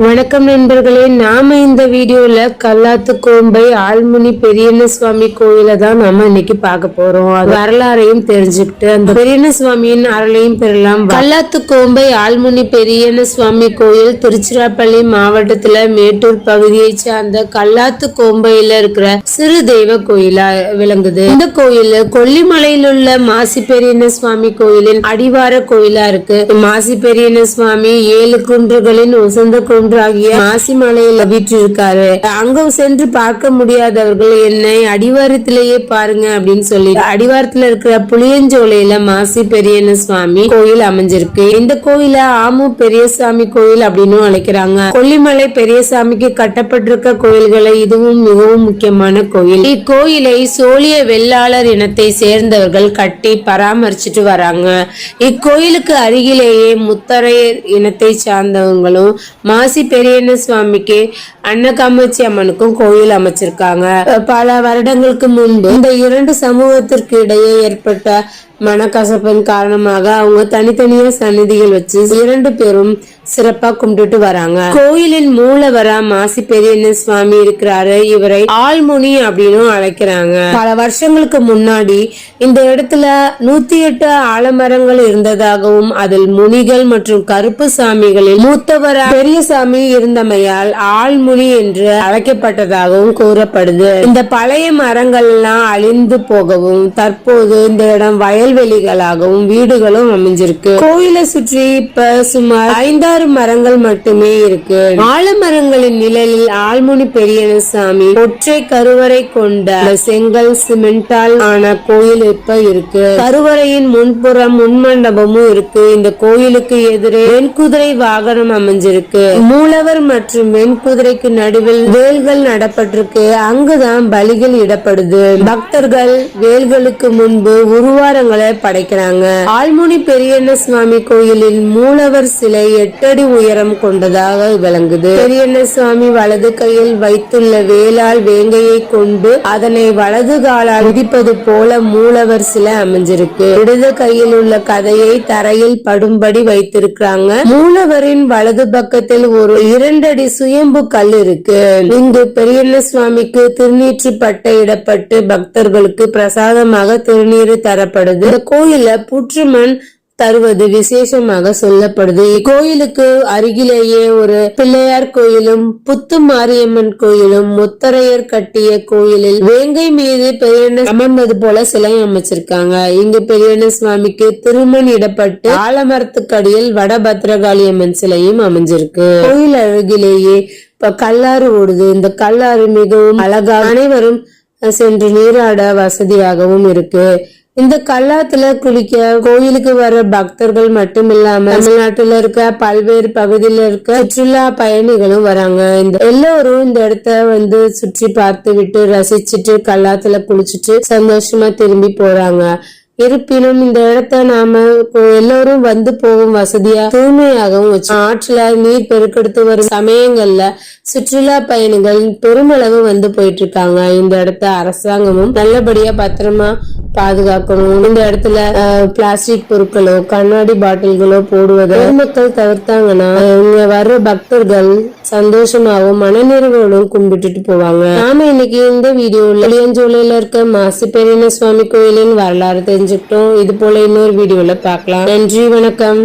வணக்கம் நண்பர்களே, நாம இந்த வீடியோல கல்லாத்து கோம்பை ஆழ்முனி பெரியண்ண சுவாமி கோயில தான் நாம இன்னைக்கு பார்க்க போறோம். வரலாறையும் தெரிஞ்சுக்கிட்டு அந்த பெரியண்ண சுவாமியின் அருளையும் பெறலாம். கல்லாத்து கோம்பை ஆழ்முனி பெரியண்ண சுவாமி கோயில் திருச்சிராப்பள்ளி மாவட்டத்துல மேட்டூர் பகுதியை சார்ந்த கல்லாத்து கோம்பையில இருக்கிற சிறு தெய்வ கோயிலா விளங்குது. இந்த கோயில் கொல்லிமலையில் உள்ள மாசி பெரியண்ண சுவாமி கோயிலின் அடிவார கோயிலா இருக்கு. மாசி பெரியண்ண சுவாமி 7 குன்றுகளின் உசந்த குன்று மாசி மலையில வீற்றிருக்காரு. அங்க சென்று பார்க்க முடியாதவர்கள் என்னை அடிவாரத்திலேயே பாருங்க அப்படின்னு சொல்லி அடிவாரத்துல இருக்கிற புளியஞ்சோலையில மாசி பெரியண்ண சுவாமி கோயில் அமைஞ்சிருக்கு. இந்த கோயில ஆமு பெரியசாமி கோயில் அப்படின்னு அழைக்கிறாங்க. கொல்லிமலை பெரியசாமிக்கு கட்டப்பட்டிருக்க கோயில்களை இதுவும் மிகவும் முக்கியமான கோயில். இக்கோயிலை சோழிய வெள்ளாளர் இனத்தை சேர்ந்தவர்கள் கட்டி பராமரிச்சுட்டு வராங்க. இக்கோயிலுக்கு அருகிலேயே முத்தரையர் இனத்தை சார்ந்தவங்களும் மாசி பெரியண்ண சுவாமிக்கு அன்னகாமாட்சி அம்மனுக்கும் கோயில் அமைச்சிருக்காங்க. பல வருடங்களுக்கு முன்பு இந்த 2 சமூகத்திற்கு இடையே ஏற்பட்ட மனக்கசப்பின் காரணமாக அவங்க தனித்தனியா சன்னதிகள் வச்சு 2 பேரும் சிறப்பா கும்பிட்டு வராங்க. கோயிலின் மூலவரா மாசி பெரியண்ண சுவாமி இருக்கிறாரு. இவரை ஆழ்முனி அப்படின்னு அழைக்கிறாங்க. பல வருஷங்களுக்கு முன்னாடி இந்த இடத்துல 108 ஆலமரங்கள் இருந்ததாகவும் அதில் முனிகள் மற்றும் கருப்பு சாமிகளில் மூத்தவரா பெரியசாமி இருந்தமையால் ஆழ்முனி என்று அழைக்கப்பட்டதாகவும் கூறப்படுது. இந்த பழைய மரங்கள் எல்லாம் அழிந்து போகவும் தற்போது இந்த இடம் வயல்வெளிகளாகவும் வீடுகளும் அமைஞ்சிருக்கு. கோயிலை சுற்றி இப்ப சுமார் 5-6 மரங்கள் மட்டுமே இருக்கு. ஆலமரங்களின் நிழலில் ஆழ்முனி பெரியண்ண சாமி ஒற்றை கருவறை கொண்ட செங்கல் சிமெண்டால் ஆன கோயில் இப்ப இருக்கு. கருவறையின் முன்புறம் முன்மண்டபமும் இருக்கு. இந்த கோயிலுக்கு எதிரே வெண்குதிரை வாகனம் அமைஞ்சிருக்கு. மூலவர் மற்றும் வெண்குதிரைக்கு நடுவில் வேல்கள் நடப்பட்டிருக்கு. அங்குதான் பலிகள் இடப்படுது. பக்தர்கள் வேல்களுக்கு முன்பு உருவாரங்களை படைக்கிறாங்க. ஆழ்முனி பெரியண்ண சுவாமி கோயிலில் மூலவர் சிலை 8 அடி உயரம் கொண்டதாக விளங்குது. பெரியண்ண சுவாமி வலது கையில் வைத்துள்ள வேளால் வேங்கையை கொண்டு அதனை வலது காலால் மிதிப்பது போல மூலவர் சிலை அமைஞ்சிருக்கு. இடது கையில் உள்ள கதையை தரையில் படும்படி வைத்திருக்கிறாங்க. மூலவரின் வலது பக்கத்தில் ஒரு 2 அடி சுயம்பு கல் இருக்கு. இங்கு பெரியண்ண சுவாமிக்கு திருநீற்று பட்டை இடப்பட்டு பக்தர்களுக்கு பிரசாதமாக திருநீர் தரப்படுது. இந்த கோயில புற்றுமண் தருவது விசேஷமாக சொல்லப்படுது. கோயிலுக்கு அருகிலேயே ஒரு பிள்ளையார் கோயிலும் புத்து மாரியம்மன் கோயிலும் முத்தரையர் கட்டிய கோயிலில் வேங்கை மீது பெரியண்ண அமர்ந்தது போல சிலை அமைச்சிருக்காங்க. இங்கு பெரியண்ண சுவாமிக்கு திருமண் இடப்பட்டு ஆலமரத்துக்கடியில் வடபத்ரகாளி அம்மன் சிலையும் அமைஞ்சிருக்கு. கோயில் அருகிலேயே இப்ப கல்லாறு ஓடுது. இந்த கல்லாறு மிகவும் அழகாக அனைவரும் சென்று நீராட வசதியாகவும் இருக்கு. இந்த கல்லாத்துல குளிக்க கோயிலுக்கு வர பக்தர்கள் மட்டும் இல்லாம தமிழ்நாட்டுல இருக்க பல்வேறு பகுதியில இருக்க சுற்றுலா பயணிகளும் வராங்க. எல்லோரும் இந்த இடத்த சுற்றி பார்த்து விட்டு ரசிச்சுட்டு கல்லாத்துல குளிச்சுட்டு சந்தோஷமா திரும்பி போறாங்க. இருப்பினும் இந்த இடத்த நாம எல்லோரும் போகும் வசதியா தூய்மையாகவும் வச்சு ஆற்றுல நீர் பெருக்கெடுத்து வரும் சமயங்கள்ல சுற்றுலா பயணிகள் பெருமளவு போயிட்டு இருக்காங்க. இந்த இடத்த அரசாங்கமும் நல்லபடியா பத்திரமா பாதுகாக்கணும். இந்த இடத்துல பிளாஸ்டிக் பொருட்களோ கண்ணாடி பாட்டில்களோ போடுவதை மக்கள் தவிர்த்தாங்கன்னா இங்க வர்ற பக்தர்கள் சந்தோஷமாவும் மனநிறைவோடும் கும்பிட்டுட்டு போவாங்க. நாம இன்னைக்கு இந்த வீடியோல புளியஞ்சோலையில இருக்க மாசி பெரியண்ண சுவாமி கோயிலின் வரலாறு தெரிஞ்சுக்கிட்டோம். இது போல இன்னொரு வீடியோல பார்க்கலாம். நன்றி, வணக்கம்.